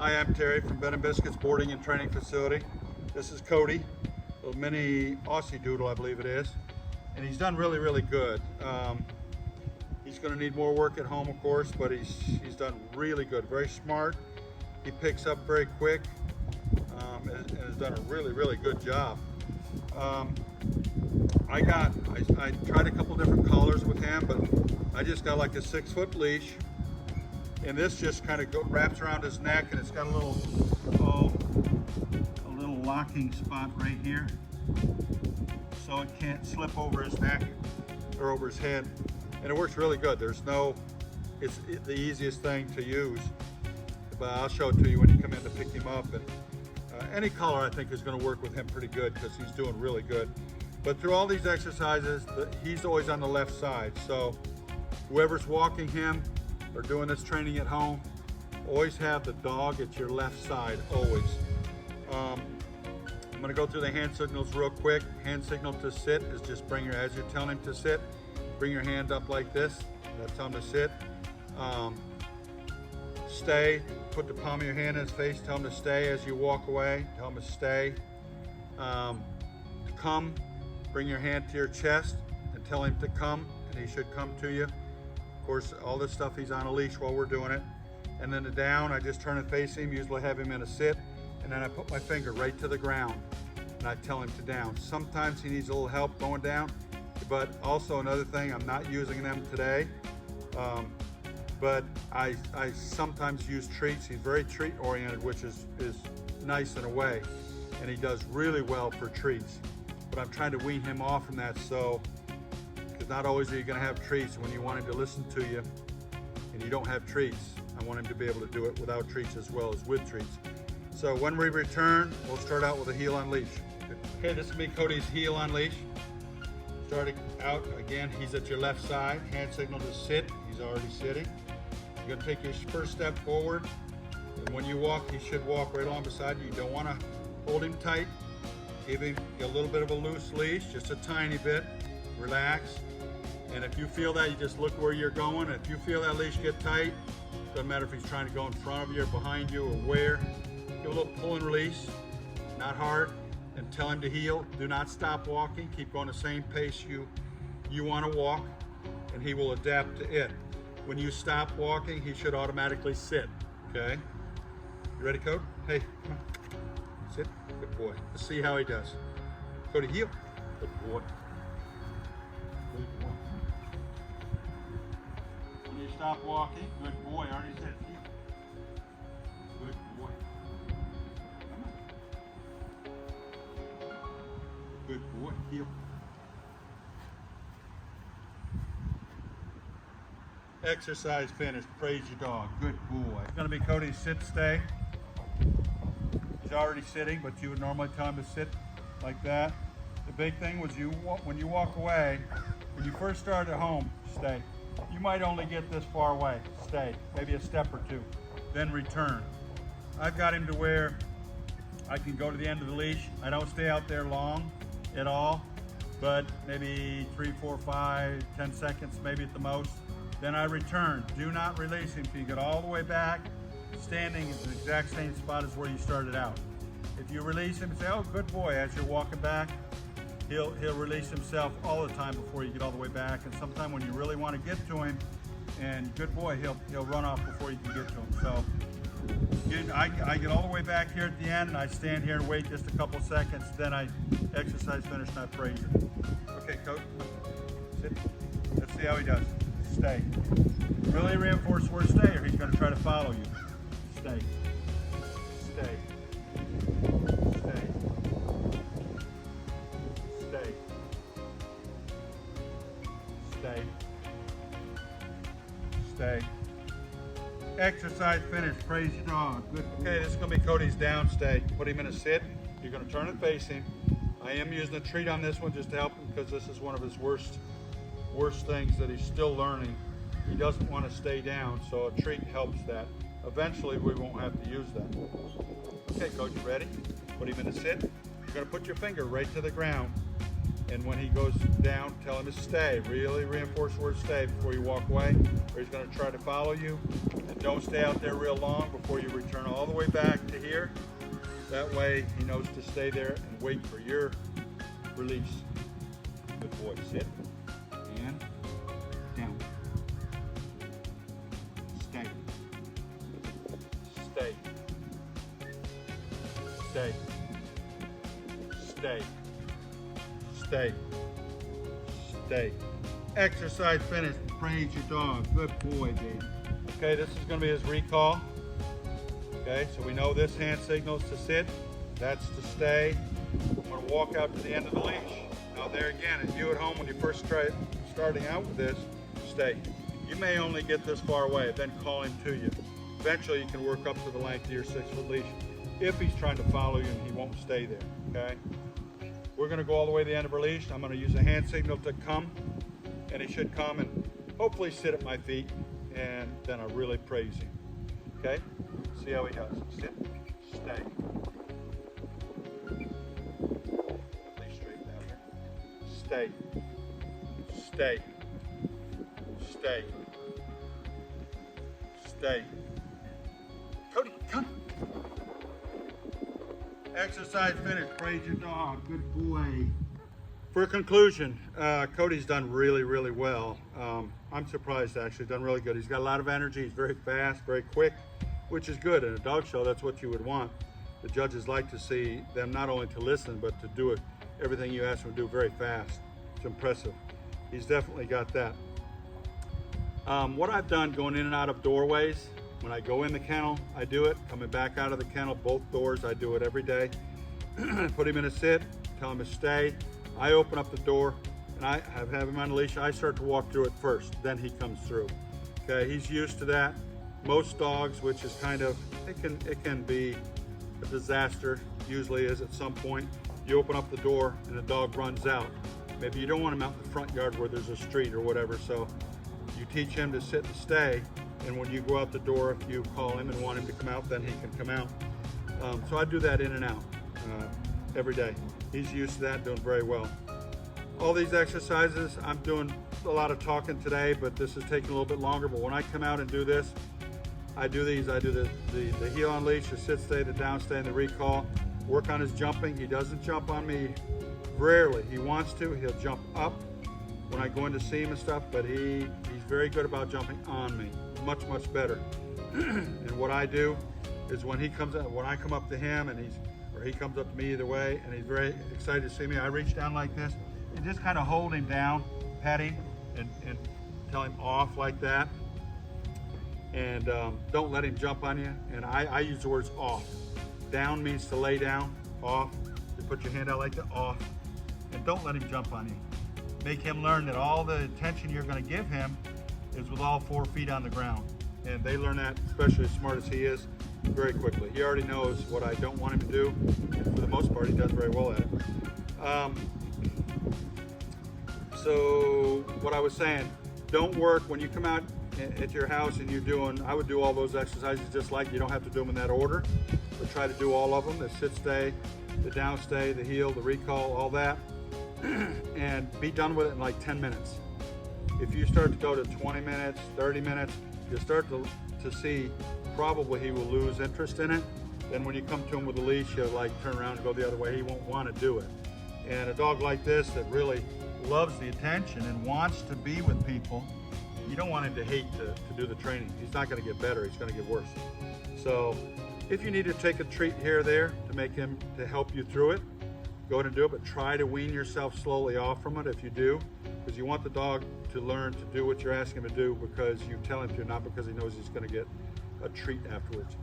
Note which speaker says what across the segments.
Speaker 1: Hi, I'm Terry from Ben & Biscuits Boarding and Training Facility. This is Cody, a little mini Aussie Doodle, I believe it is. And he's done really good. He's going to need more work at home, of course, but he's done really good. Very smart. He picks up very quick and has done a really good job. I tried a couple different collars with him, but I just got like a 6-foot leash. And this just kind of wraps around his neck, and it's got a little locking spot right here, so it can't slip over his neck or over his head. And it works really good. It's the easiest thing to use. But I'll show it to you when you come in to pick him up. And any collar I think is going to work with him pretty good because he's doing really good. But through all these exercises, he's always on the left side. So whoever's walking him or doing this training at home, always have the dog at your left side, always. I'm gonna go through the hand signals real quick. Hand signal to sit is just as you're telling him to sit, bring your hand up like this. That's tell him to sit. Stay, put the palm of your hand in his face, tell him to stay as you walk away, tell him to stay. To come, bring your hand to your chest and tell him to come, and he should come to you. Of course, all this stuff he's on a leash while we're doing it. And then the down, I just turn and face him, usually have him in a sit, and then I put my finger right to the ground and I tell him to down. Sometimes he needs a little help going down, but also another thing, I'm not using them today, but I sometimes use treats. He's very treat oriented, which is nice in a way, and he does really well for treats. But I'm trying to wean him off from that, because not always are you going to have treats. When you want him to listen to you and you don't have treats, I want him to be able to do it without treats as well as with treats. So when we return, we'll start out with a heel on leash. Okay, this will be Cody's heel on leash. Starting out, again, he's at your left side. Hand signal to sit, he's already sitting. You're gonna take your first step forward, and when you walk, he should walk right along beside you. You don't wanna hold him tight. Give him a little bit of a loose leash, just a tiny bit. Relax. And if you feel that, you just look where you're going. And if you feel that leash get tight, doesn't matter if he's trying to go in front of you or behind you or where. Give a little pull and release, not hard, and tell him to heel. Do not stop walking. Keep going the same pace you want to walk, and he will adapt to it. When you stop walking, he should automatically sit. Okay? You ready, Cody? Hey, come on. Sit. Good boy. Let's see how he does. Cody, heel. Good boy. Good boy. When you stop walking, good boy. I already said heel. Good boy. Come on. Good boy. Heel. Exercise finished. Praise your dog. Good boy. It's going to be Cody's sit stay. He's already sitting, but you would normally tell him to sit like that. The big thing was when you walk away, when you first start at home, stay. You might only get this far away. Stay. Maybe a step or two. Then return. I've got him to where I can go to the end of the leash. I don't stay out there long at all, but maybe 3, 4, 5, 10 seconds, maybe at the most. Then I return. Do not release him until you get all the way back. Standing is the exact same spot as where you started out. If you release him and say, oh, good boy, as you're walking back, he'll release himself all the time before you get all the way back. And sometime when you really want to get to him, and good boy, he'll run off before you can get to him. So I get all the way back here at the end, and I stand here and wait just a couple seconds. Then I exercise finished and I praise him. Okay, Coach, sit. Let's see how he does. Stay. Really reinforce the word stay, or he's going to try to follow you. Stay. Stay. Stay. Stay. Stay. Stay. Exercise finished. Praise your dog. Good. Okay, this is going to be Cody's down stay. Put him in a sit. You're going to turn and face him. I am using a treat on this one just to help him because this is one of his worst things that he's still learning. He doesn't want to stay down, so a treat helps that. Eventually, we won't have to use that. Okay, Coach, you ready? Put him in a sit. You're going to put your finger right to the ground. And when he goes down, tell him to stay. Really reinforce the word stay before you walk away, or he's going to try to follow you. And don't stay out there real long before you return all the way back to here. That way he knows to stay there and wait for your release. Good boy. Sit. And down. Stay. Stay. Stay. Stay. Stay. Stay. Exercise finished. Praise your dog. Good boy, baby. Okay, this is going to be his recall. Okay, so we know this hand signals to sit. That's to stay. I'm going to walk out to the end of the leash. Now there again, if you at home when you first try starting out with this, stay. You may only get this far away, then call him to you. Eventually you can work up to the length of your 6-foot leash if he's trying to follow you and he won't stay there, okay? We're going to go all the way to the end of our leash. I'm going to use a hand signal to come, and he should come and hopefully sit at my feet, and then I'll really praise him. Okay? See how he does. Sit, stay. Leash straight down here. Stay. Stay. Stay. Stay. Cody, come. Exercise finished. Praise your dog. Good boy. For conclusion, Cody's done really, really well. I'm surprised actually, done really good. He's got a lot of energy. He's very fast, very quick, which is good. In a dog show, that's what you would want. The judges like to see them not only to listen, but to do it, everything you ask them to do very fast. It's impressive. He's definitely got that. What I've done going in and out of doorways, when I go in the kennel, I do it. Coming back out of the kennel, both doors, I do it every day. Put him in a sit, tell him to stay. I open up the door and I have him on the leash. I start to walk through it first, then he comes through. Okay, he's used to that. Most dogs, which is kind of, it can be a disaster, usually is at some point. You open up the door and the dog runs out. Maybe you don't want him out in the front yard where there's a street or whatever, so you teach him to sit and stay, and when you go out the door, if you call him and want him to come out, then he can come out. So I do that in and out every day. He's used to that, doing very well. All these exercises, I'm doing a lot of talking today, but this is taking a little bit longer. But when I come out and do this, I do these. I do the heel on leash, the sit stay, the down stay, and the recall. Work on his jumping. He doesn't jump on me rarely. He wants to. He'll jump up when I go in to see him and stuff, but he's very good about jumping on me. Much, much better. And what I do is when he comes up, when I come up to him and he comes up to me either way, and he's very excited to see me, I reach down like this and just kind of hold him down, pet him, and tell him off like that. And don't let him jump on you. And I use the words off. Down means to lay down, off. You put your hand out like that, off. And don't let him jump on you. Make him learn that all the attention you're going to give him is with all 4 feet on the ground. And they learn that, especially as smart as he is, very quickly. He already knows what I don't want him to do, and for the most part, he does very well at it. So what I was saying, don't work when you come out at your house and you're doing, I would do all those exercises just like, you don't have to do them in that order, but try to do all of them, the sit stay, the down stay, the heel, the recall, all that, and be done with it in like 10 minutes. If you start to go to 20 minutes, 30 minutes, you'll start to see probably he will lose interest in it. Then when you come to him with a leash, he'll like turn around and go the other way. He won't want to do it. And a dog like this that really loves the attention and wants to be with people, you don't want him to hate to do the training. He's not going to get better, he's going to get worse. So if you need to take a treat here or there to make him, to help you through it, go ahead and do it, but try to wean yourself slowly off from it if you do, because you want the dog to learn to do what you're asking him to do because you tell him to, not because he knows he's going to get a treat afterwards.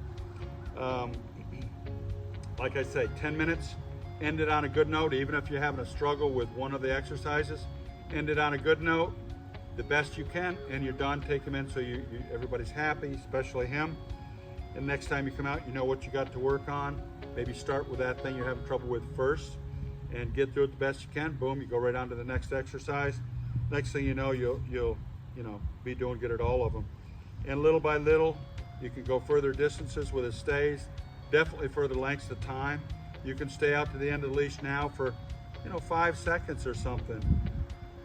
Speaker 1: Like I say, 10 minutes, end it on a good note. Even if you're having a struggle with one of the exercises, end it on a good note, the best you can, and you're done. Take him in so everybody's happy, especially him. And next time you come out, you know what you got to work on. Maybe start with that thing you're having trouble with first and get through it the best you can. Boom, you go right on to the next exercise. Next thing you know, you'll be doing good at all of them. And little by little, you can go further distances with his stays, definitely further lengths of time. You can stay out to the end of the leash now for 5 seconds or something.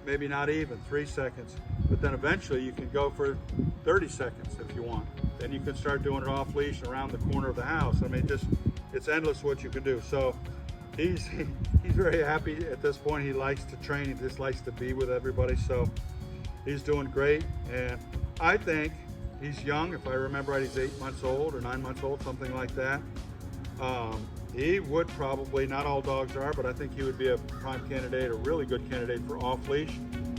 Speaker 1: Maybe not even 3 seconds. But then eventually you can go for 30 seconds if you want. Then you can start doing it off leash around the corner of the house. I mean, it's endless what you can do. So he's very happy at this point. He likes to train. He just likes to be with everybody. So he's doing great. And I think he's young. If I remember right, he's 8 months old or 9 months old, something like that. He would probably, not all dogs are, but I think he would be a prime candidate, a really good candidate for off leash.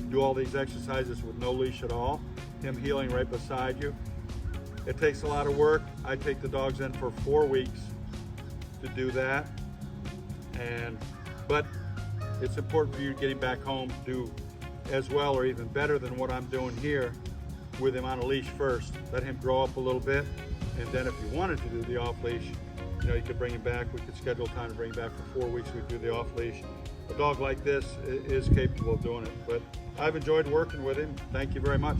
Speaker 1: Do all these exercises with no leash at all. Him heeling right beside you. It takes a lot of work. I take the dogs in for 4 weeks to do that. But it's important for you to get him back home to do as well or even better than what I'm doing here with him on a leash first. Let him grow up a little bit, and then if you wanted to do the off leash, you could bring him back. We could schedule time to bring him back for 4 weeks. We'd do the off leash. A dog like this is capable of doing it. But I've enjoyed working with him. Thank you very much.